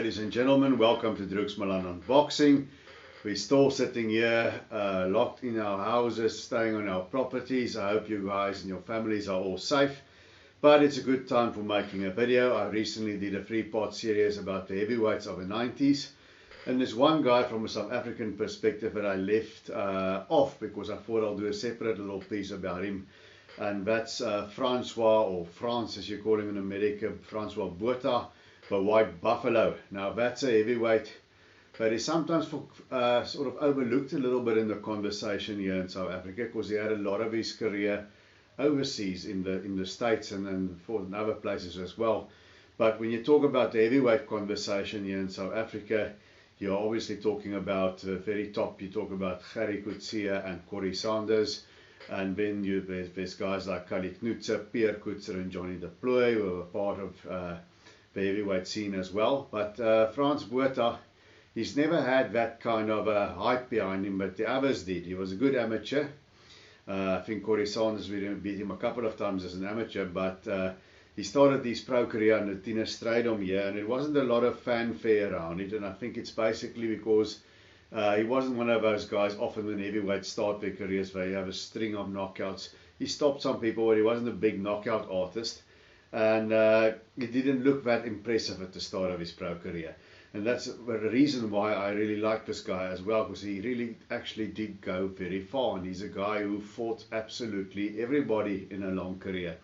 Ladies and gentlemen, welcome to Druk's Milan Unboxing. We're still sitting here, locked in our houses, staying on our properties. I hope you guys and your families are all safe. But it's a good time for making a video. I recently did a 3-part series about the heavyweights of the 90s. And there's one guy from a South African perspective that I left off because I thought I'll do a separate little piece about him. And that's Francois, or Frans as you call him in America, Frans Botha, the White Buffalo. Now that's a heavyweight that is sometimes sort of overlooked a little bit in the conversation here in South Africa, because he had a lot of his career overseas in the States and for other places as well. But when you talk about the heavyweight conversation here in South Africa, you're obviously talking about the very top. You talk about Gerrie Coetzee and Corrie Sanders, and then there's guys like Kali Knutse, Pierre Coetzee and Johnny de Plooy, who were part of the heavyweight scene as well. But Frans Botha, he's never had that kind of a hype behind him, but the others did. He was a good amateur. I think Corrie Sanders beat him a couple of times as an amateur, but he started his pro career under Tina Strydom here, and it wasn't a lot of fanfare around it, and I think it's basically because he wasn't one of those guys often when heavyweights start their careers where you have a string of knockouts. He stopped some people, but he wasn't a big knockout artist. And it didn't look that impressive at the start of his pro career. And that's the reason why I really like this guy as well, because he really actually did go very far. And he's a guy who fought absolutely everybody in a long career.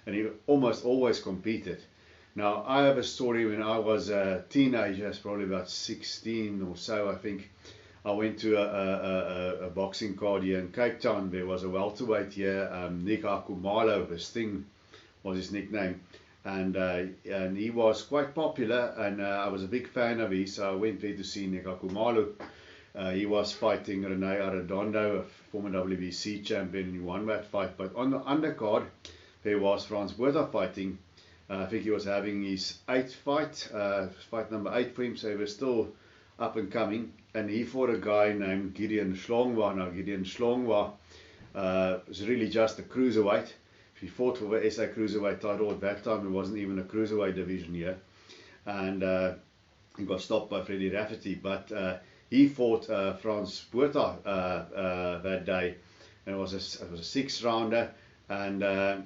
And he almost always competed. Now, I have a story when I was a teenager, probably about 16 or so, I think. I went to a boxing card here in Cape Town. There was a welterweight here, Nick Akumalo, the Sting was his nickname, and he was quite popular, and I was a big fan of his, so I went there to see Nick Akumalo. He was fighting Rene Arredondo, a former WBC champion, and he won that fight. But on the undercard, there was Frans Botha fighting. I think he was having his 8th fight, fight number 8 for him, so he was still up and coming. And he fought a guy named Gideon Schlongwa. Now, Gideon Schlongwa was really just a cruiserweight. He fought for the SA Cruiserweight title at that time. It wasn't even a Cruiserweight division here. And he got stopped by Freddie Rafferty. But he fought Frans Botha that day. And it was a 6th rounder. And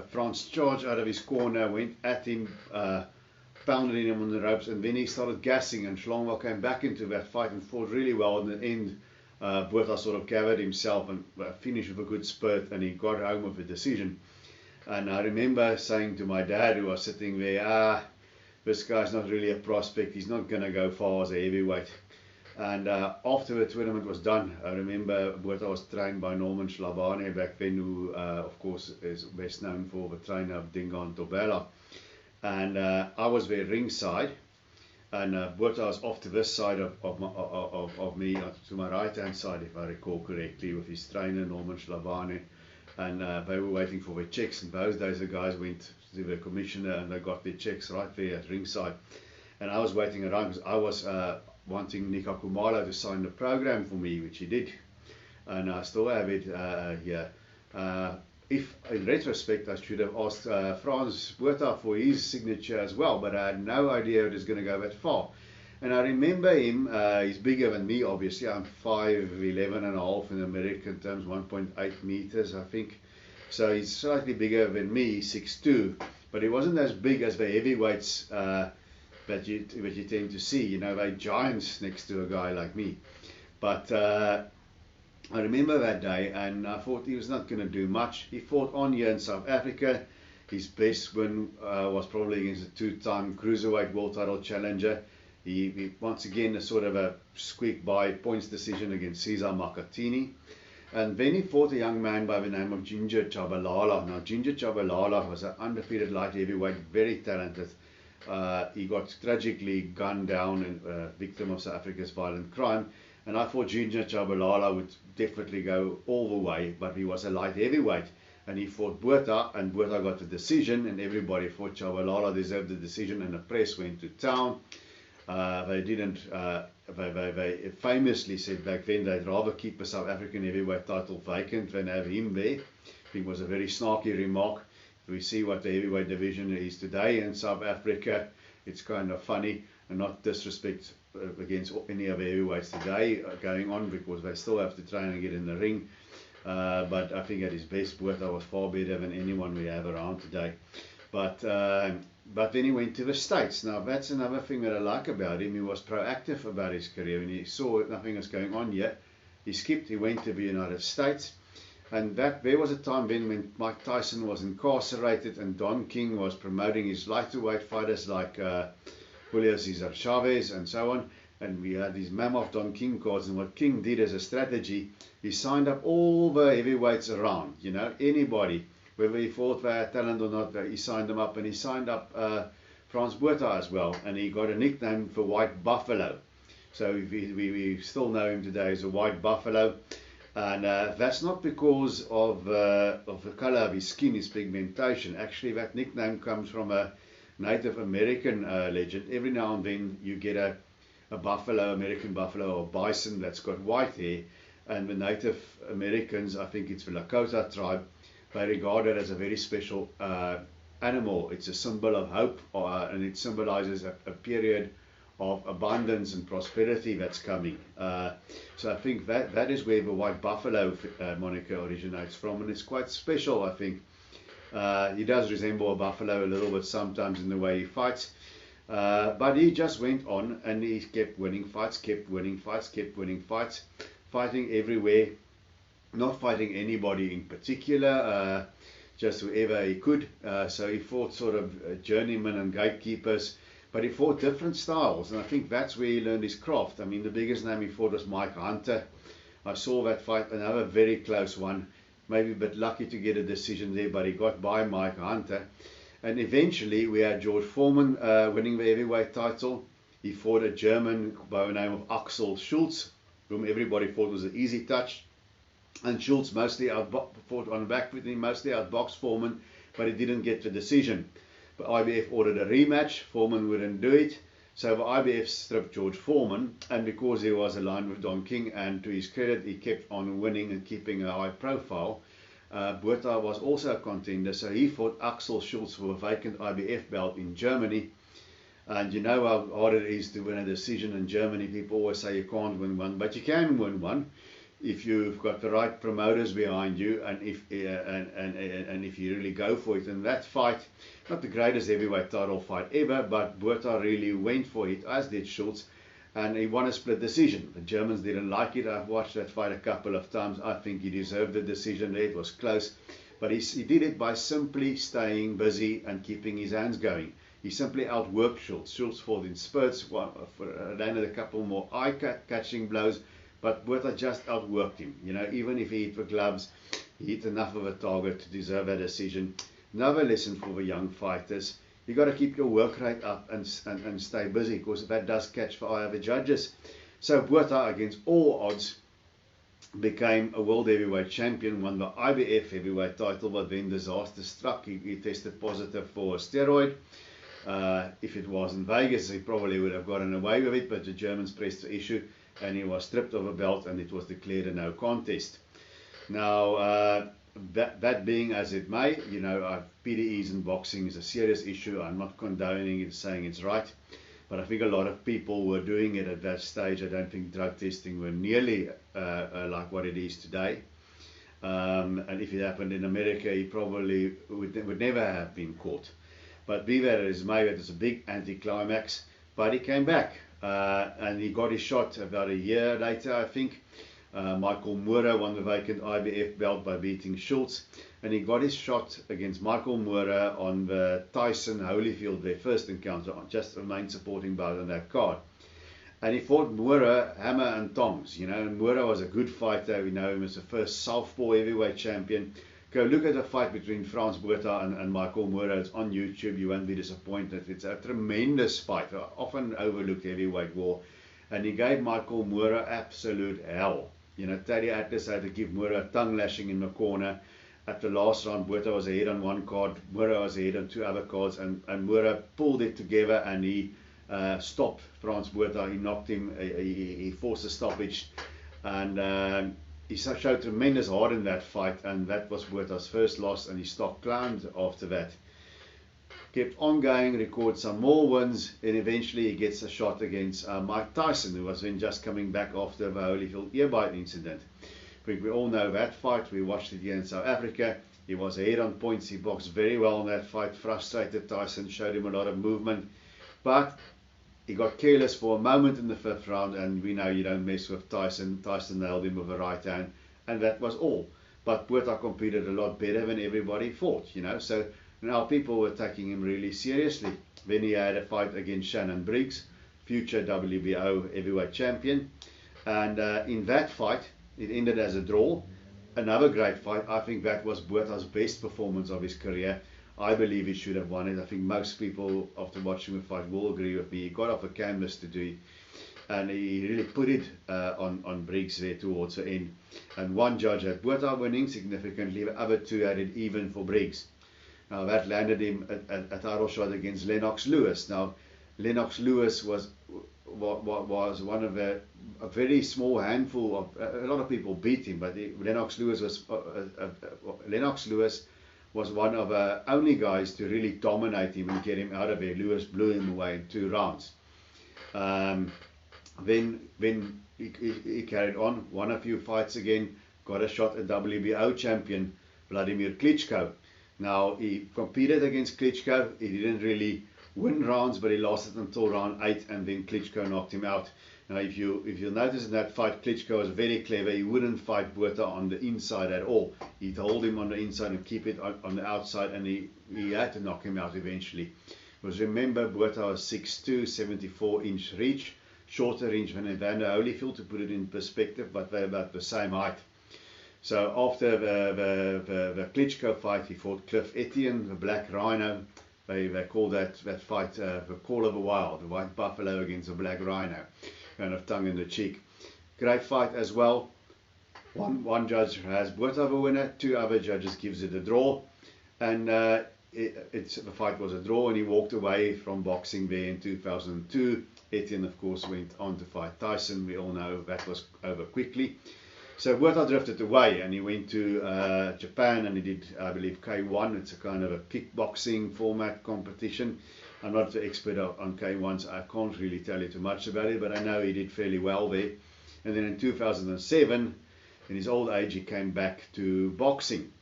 Frans charged out of his corner, went at him, pounded him on the ropes. And then he started gassing. And Schlongwa came back into that fight and fought really well. In the end, Botha sort of gathered himself and finished with a good spurt. And he got home with a decision. And I remember saying to my dad, who was sitting there, this guy's not really a prospect, he's not going to go far as a heavyweight. And after the tournament was done, I remember Botha was trained by Norman Schlabane back then, who of course is best known for the trainer of Dingaan Tobela. And I was there ringside, and Botha was off to this side of me, to my right hand side if I recall correctly, with his trainer Norman Schlabane. And they were waiting for their checks. In those days, the guys went to the commissioner and they got their checks right there at ringside. And I was waiting around because I was wanting Nick Akumalo to sign the program for me, which he did. And I still have it here. If, in retrospect, I should have asked Frans Botha for his signature as well, but I had no idea it was going to go that far. And I remember him, he's bigger than me, obviously. I'm 5'11" and a half in American terms, 1.8 meters, I think. So he's slightly bigger than me, he's 6'2". But he wasn't as big as the heavyweights that you tend to see. You know, they're giants next to a guy like me. But I remember that day, and I thought he was not going to do much. He fought on here in South Africa. His best win was probably against a 2-time Cruiserweight World Title challenger. He once again a sort of a squeak by points decision against Cesar Makatini. And then he fought a young man by the name of Ginger Tshabalala. Now, Ginger Tshabalala was an undefeated light heavyweight, very talented. He got tragically gunned down and victim of South Africa's violent crime. And I thought Ginger Tshabalala would definitely go all the way, but he was a light heavyweight. And he fought Botha, and Botha got the decision, and everybody thought Tshabalala deserved the decision, and the press went to town. They didn't. They famously said back then they'd rather keep the South African heavyweight title vacant than have him there. I think it was a very snarky remark. If we see what the heavyweight division is today in South Africa, it's kind of funny. and not disrespect against any of the heavyweights today going on, because they still have to train and get in the ring. But I think at his best, Botha was far better than anyone we have around today. But then he went to the States. Now that's another thing that I like about him. He was proactive about his career. When he saw nothing was going on yet, he skipped. He went to the United States. And there was a time then when Mike Tyson was incarcerated and Don King was promoting his lightweight fighters like Julio Cesar Chavez and so on. And we had these mammoth Don King cards. And what King did as a strategy, he signed up all the heavyweights around. You know, anybody, whether he fought for talent or not, he signed them up. And he signed up Frans Botha as well. And he got a nickname for White Buffalo. So we still know him today as a White Buffalo. And that's not because of the color of his skin, his pigmentation. Actually, that nickname comes from a Native American legend. Every now and then you get a buffalo, American buffalo or bison that's got white hair. And the Native Americans, I think it's the Lakota tribe, they regard it as a very special animal. It's a symbol of hope, and it symbolizes a period of abundance and prosperity that's coming. So I think that is where the White Buffalo moniker originates from, and it's quite special, I think. He does resemble a buffalo a little bit sometimes in the way he fights, but he just went on and he kept winning fights, fighting everywhere, not fighting anybody in particular, just whoever he could. So he fought sort of journeymen and gatekeepers, but he fought different styles, and I think that's where he learned his craft. I mean, the biggest name he fought was Mike Hunter. I saw that fight, another very close one, maybe a bit lucky to get a decision there, but he got by Mike Hunter. And eventually we had George Foreman winning the heavyweight title. He fought a German by the name of Axel Schulz, whom everybody thought was an easy touch. And Schulz mostly fought on the back with him, mostly outboxed Foreman, but he didn't get the decision. But IBF ordered a rematch. Foreman wouldn't do it, so the IBF stripped George Foreman, and because he was aligned with Don King, and to his credit, he kept on winning and keeping a high profile. Botha was also a contender, so he fought Axel Schulz for a vacant IBF belt in Germany. And you know how hard it is to win a decision in Germany. People always say you can't win one, but you can win one if you've got the right promoters behind you, and if you really go for it. And that fight, not the greatest heavyweight title fight ever, but Botha really went for it, as did Schulz, and he won a split decision. The Germans didn't like it. I've watched that fight a couple of times. I think he deserved the decision there. It was close, but he did it by simply staying busy and keeping his hands going. He simply outworked Schulz. Schulz fought in spurts, landed a couple more eye-catching blows, but Botha just outworked him. You know, even if he hit the gloves, he hit enough of a target to deserve that decision. Another lesson for the young fighters: you got to keep your work rate up and stay busy, because that does catch the eye of the judges. So Botha, against all odds, became a world heavyweight champion, won the IBF heavyweight title, but then disaster struck. He tested positive for a steroid. If it was in Vegas, he probably would have gotten away with it, but the Germans pressed the issue, and he was stripped of a belt, and it was declared a no contest. Now, that being as it may, you know, PDEs in boxing is a serious issue. I'm not condoning it, saying it's right, but I think a lot of people were doing it at that stage. I don't think drug testing were nearly like what it is today. And if it happened in America, he probably would never have been caught. But be that as it may, it was a big anticlimax, but he came back. And he got his shot about a year later, I think. Michael Moorer won the vacant IBF belt by beating Schulz, and he got his shot against Michael Moorer on the Tyson Holyfield, their first encounter, just the main supporting bout on that card. And he fought Moorer hammer and tongs. You know, Moorer was a good fighter. We know him as the first southpaw heavyweight champion. Go look at the fight between Frans Botha and Michael Moorer. It's on YouTube. You won't be disappointed. It's a tremendous fight, often overlooked heavyweight war. And he gave Michael Moorer absolute hell. You know, Teddy Atlas had to give Moorer a tongue lashing in the corner. At the last round, Botha was ahead on one card, Moorer was ahead on two other cards, and Moorer pulled it together, and he stopped Frans Botha. He knocked him, he forced a stoppage, and he showed tremendous heart in that fight, and that was Botha's first loss, and his stock climbed after that. kept on going, recorded some more wins, and eventually he gets a shot against Mike Tyson, who was then just coming back after the Holyfield earbite incident. We all know that fight. We watched it here in South Africa. He was ahead on points. He boxed very well in that fight, frustrated Tyson, showed him a lot of movement, but he got careless for a moment in the 5th round, and we know you don't mess with Tyson. Tyson nailed him with a right hand, and that was all. But Botha competed a lot better than everybody thought, you know. So now people were taking him really seriously. Then he had a fight against Shannon Briggs, future WBO heavyweight champion, and in that fight, it ended as a draw. Another great fight. I think that was Botha's best performance of his career. I believe he should have won it. I think most people, after watching the fight, will agree with me. He got off a canvas to do it, and he really put it on Briggs there towards the end. And one judge had Botha winning significantly, the other two had it even for Briggs. Now that landed him a title shot against Lennox Lewis. Now Lennox Lewis was one of a very small handful of, a lot of people beat him, but Lennox Lewis was one of the only guys to really dominate him and get him out of there. Lewis blew him away in 2 rounds. Then he carried on, won a few fights again, got a shot at WBO champion Vladimir Klitschko. Now he competed against Klitschko. He didn't really win rounds, but he lasted until round 8, and then Klitschko knocked him out. Now if you notice in that fight, Klitschko was very clever. He wouldn't fight Botha on the inside at all. He'd hold him on the inside and keep it on the outside, and he had to knock him out eventually. Because remember, Botha was 6'2", 74-inch reach, shorter reach than Evander Holyfield, to put it in perspective, but they're about the same height. So after the Klitschko fight, he fought Cliff Etienne, the Black Rhino. They call that fight the Call of the Wild, the White Buffalo against the Black Rhino, kind of tongue in the cheek. Great fight as well. One judge has Botha the winner, 2 other judges gives it a draw, and the fight was a draw, and he walked away from boxing there in 2002. Etienne, of course, went on to fight Tyson. We all know that was over quickly. So Botha drifted away, and he went to Japan, and he did, I believe, K1. It's a kind of a kickboxing format competition. I'm not the expert on K1, so I can't really tell you too much about it, but I know he did fairly well there. And then in 2007, in his old age, he came back to boxing,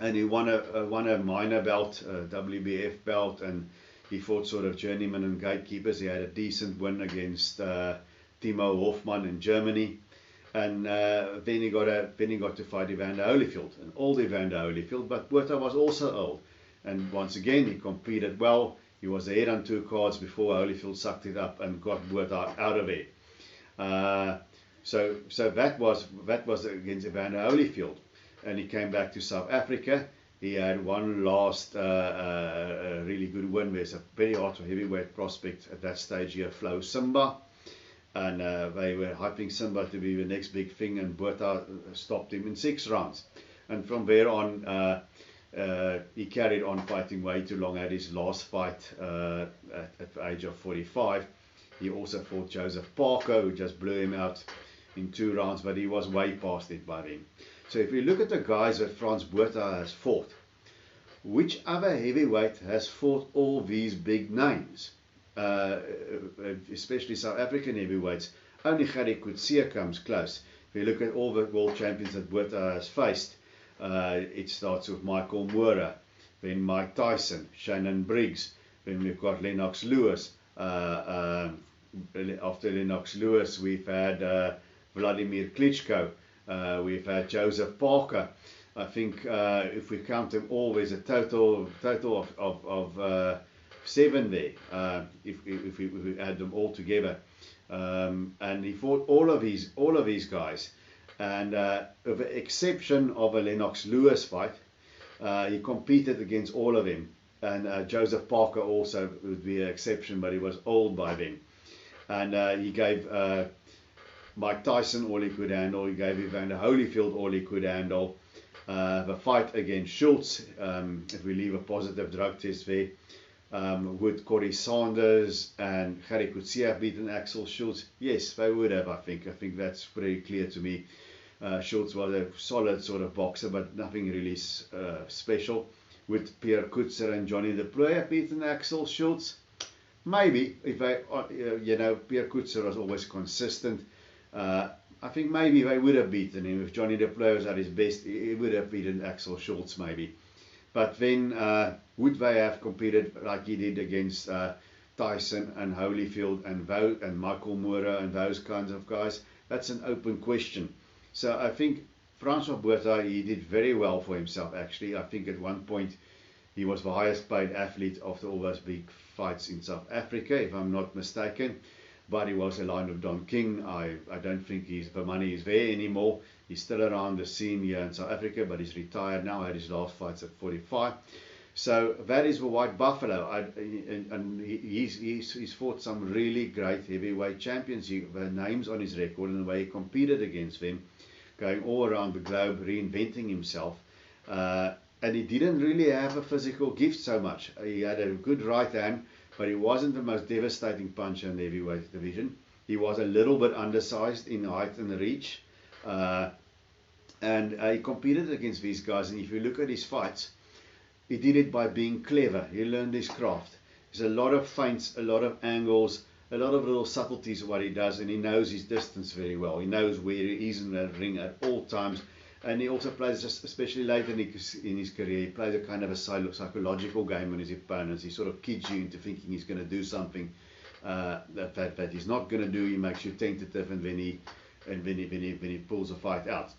and he won a minor belt, a WBF belt, and he fought sort of journeymen and gatekeepers. He had a decent win against Timo Hoffmann in Germany. And then he got to fight Evander Holyfield, an old Evander Holyfield, but Botha was also old. And once again, he competed well. He was ahead on 2 cards before Holyfield sucked it up and got Botha out of there. So that was against Evander Holyfield, and he came back to South Africa. He had one last really good win. There's a very hard heavyweight prospect at that stage here, Flo Simba. And they were hyping Simba to be the next big thing, and Botha stopped him in 6 rounds. And from there on, he carried on fighting way too long. At his last fight at the age of 45, he also fought Joseph Parker, who just blew him out in 2 rounds, but he was way past it by then. So if you look at the guys that Frans Botha has fought, which other heavyweight has fought all these big names? Especially South African heavyweights. Only Gary Coetzee comes close. If you look at all the world champions that Botha has faced, it starts with Michael Moorer, then Mike Tyson, Shannon Briggs, then we've got Lennox Lewis. After Lennox Lewis, we've had Vladimir Klitschko, we've had Joseph Parker. I think if we count them all, there's a total of 7 there, if we add them all together, and he fought all of these guys, and with the exception of a Lennox Lewis fight, he competed against all of them, and Joseph Parker also would be an exception, but he was old by then, and he gave Mike Tyson all he could handle. He gave Evander Holyfield all he could handle. The fight against Schultz, if we leave a positive drug test there, would Corey Sanders and Gary Coetzee have beaten Axel Schultz? Yes, they would have, I think. I think that's pretty clear to me. Schultz was a solid sort of boxer, but nothing really special. would Pierre Coetzer and Johnny de Plooy have beaten Axel Schultz? Maybe, if they, Pierre Coetzer was always consistent. I think maybe they would have beaten him. If Johnny de Plooy was at his best, he would have beaten Axel Schultz maybe. But then, would they have competed like he did against Tyson and Holyfield and Michael Moore and those kinds of guys? That's an open question. So I think Frans Botha, he did very well for himself actually. I think at one point he was the highest paid athlete after all those big fights in South Africa, if I'm not mistaken. But he was a line of Don King. I don't think the money is there anymore. He's still around the scene here in South Africa, but he's retired now. Had his last fights at 45. So that is the White Buffalo. And he's fought some really great heavyweight champions. The names on his record and the way he competed against them, going all around the globe, reinventing himself. And he didn't really have a physical gift so much. He had a good right hand, but he wasn't the most devastating puncher in the heavyweight division. He was a little bit undersized in height and reach. And he competed against these guys. And if you look at his fights, he did it by being clever. He learned his craft. There's a lot of feints, a lot of angles, a lot of little subtleties of what he does. And he knows his distance very well. He knows where he is in the ring at all times. And he also plays, just especially late in his career, he plays a kind of a psychological game on his opponents. He sort of kids you into thinking he's going to do something that he's not going to do. He makes you tentative, and when he pulls a fight out.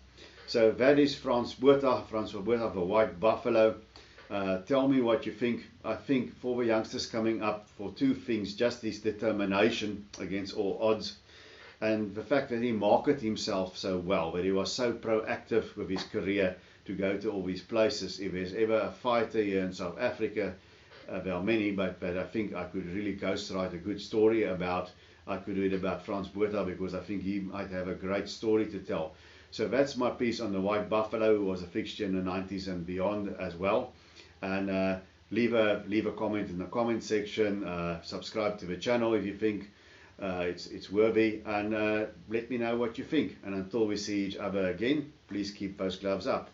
So that is Frans Botha, the White Buffalo. Tell me what you think. I think for the youngsters coming up, for two things: just his determination against all odds, and the fact that he marketed himself so well, that he was so proactive with his career to go to all these places. If there's ever a fighter here in South Africa, there are many, but I think I could really ghostwrite a good story about, I could do it about Frans Botha, because I think he might have a great story to tell. So that's my piece on the White Buffalo, who was a fixture in the 90s and beyond as well. And leave a comment in the comment section, subscribe to the channel if you think it's worthy, and let me know what you think. And until we see each other again, please keep those gloves up.